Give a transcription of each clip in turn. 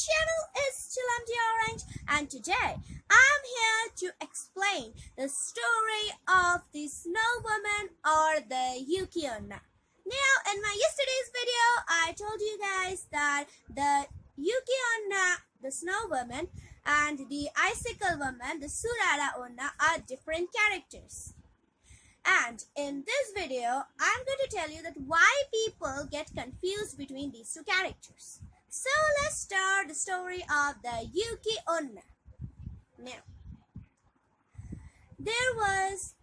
channel is Chilamdi Orange, and today I'm here to explain the story of the snow woman or the Yuki Onna. Now, in my yesterday's video, I told you guys that the Yuki Onna, the snow woman, and the icicle woman, the Surara Onna, are different characters. And in this video, I'm going to tell you that why people get confused between these two characters. So let's start the story of the Yuki Onna. Now, there was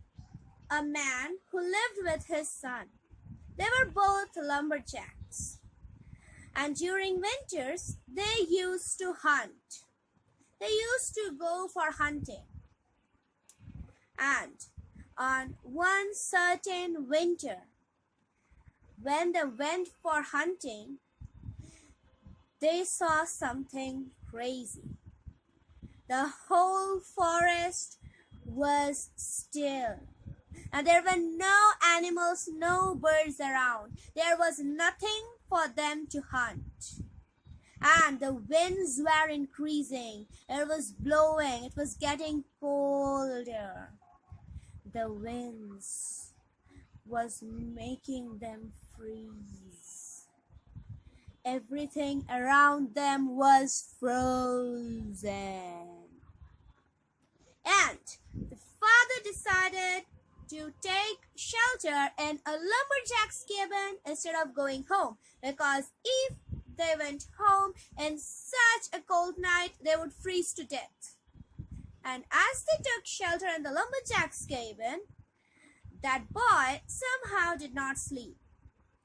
a man who lived with his son. They were both lumberjacks. And during winters, they used to hunt. They used to go for hunting. And on one certain winter, when they went for hunting, they saw something crazy. The whole forest was still, and there were no animals, no birds around. There was nothing for them to hunt. And the winds were increasing. It was blowing. It was getting colder. The winds was making them freeze. Everything around them was frozen. And the father decided to take shelter in a lumberjack's cabin instead of going home, because if they went home in such a cold night, they would freeze to death. And as they took shelter in the lumberjack's cabin, that boy somehow did not sleep.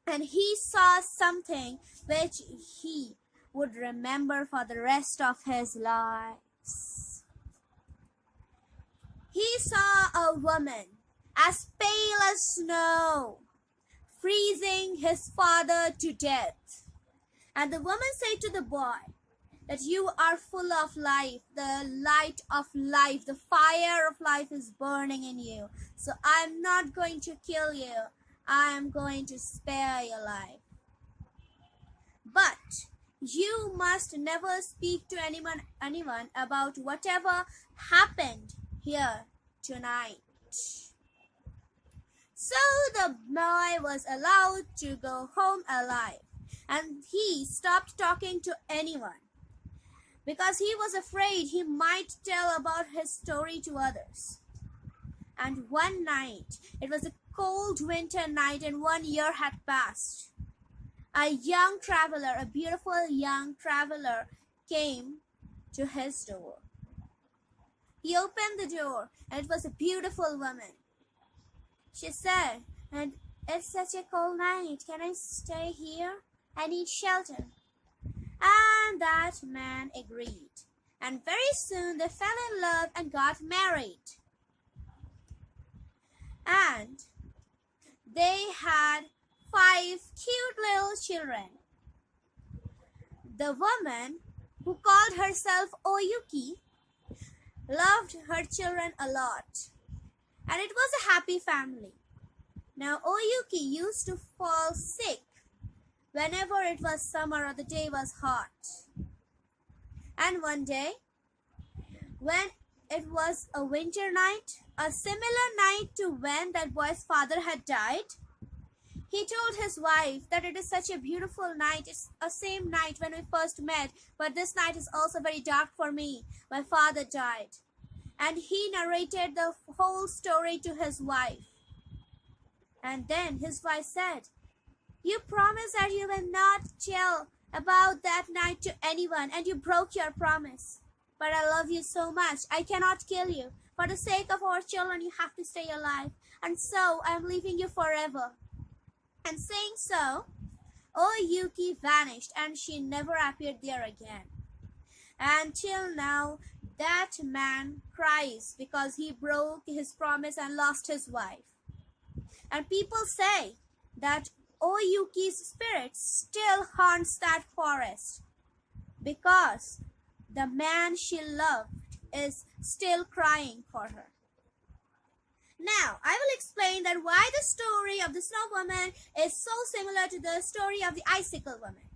And he saw something which he would remember for the rest of his life. He saw a woman as pale as snow, freezing his father to death. And the woman said to the boy, that you are full of life, the light of life, the fire of life is burning in you. So I'm not going to kill you. I am going to spare your life. But you must never speak to anyone about whatever happened here tonight. So the boy was allowed to go home alive, and he stopped talking to anyone, because he was afraid he might tell about his story to others. And one night, it was a cold winter night and 1 year had passed. A young traveler, a beautiful young traveler, came to his door. He opened the door and it was a beautiful woman. She said, "And it's such a cold night. Can I stay here? I need shelter." And that man agreed. And very soon they fell in love and got married. And they had 5 cute little children. The woman, who called herself Yuki, loved her children a lot. And it was a happy family. Now Yuki used to fall sick whenever it was summer or the day was hot. And one day, when it was a winter night, a similar night to when that boy's father had died, he told his wife that it is such a beautiful night. It's the same night when we first met, but this night is also very dark for me. My father died. And he narrated the whole story to his wife. And then his wife said, "You promised that you will not tell about that night to anyone, and you broke your promise. But I love you so much. I cannot kill you. For the sake of our children, you have to stay alive. And so I am leaving you forever." And saying so, Yuki vanished and she never appeared there again. Until now, that man cries because he broke his promise and lost his wife. And people say that Yuki's spirit still haunts that forest because the man she loved is still crying for her. Now, I will explain that why the story of the snow woman is so similar to the story of the icicle woman.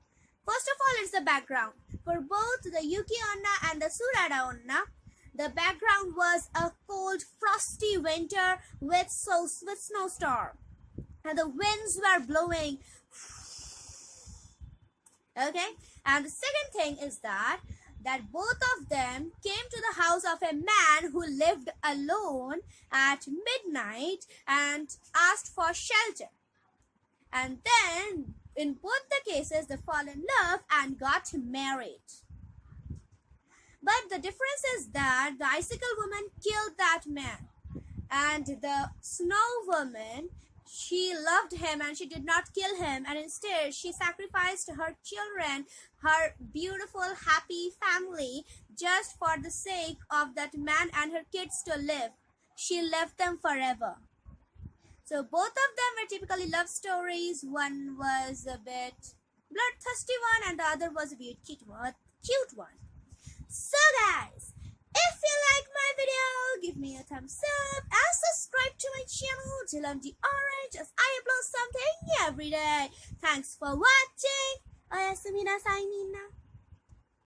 First of all, it's the background. For both the Yuki Onna and the Surada Onna, the background was a cold, frosty winter with snowstorm, and the winds were blowing. Okay, and the second thing is that both of them came to the house of a man who lived alone at midnight and asked for shelter. And then, in both the cases, they fall in love and got married. But the difference is that the icicle woman killed that man, and the snow woman, she loved him and she did not kill him, and instead she sacrificed her children, her beautiful, happy family, just for the sake of that man and her kids to live. She left them forever. So both of them were typically love stories. One was a bit bloodthirsty one and the other was a bit cute one. So guys, if you like my video, give me a thumbs up and subscribe to my channel till I'm the orange as I upload something every day. Thanks for watching. Oyasumi nasai minna.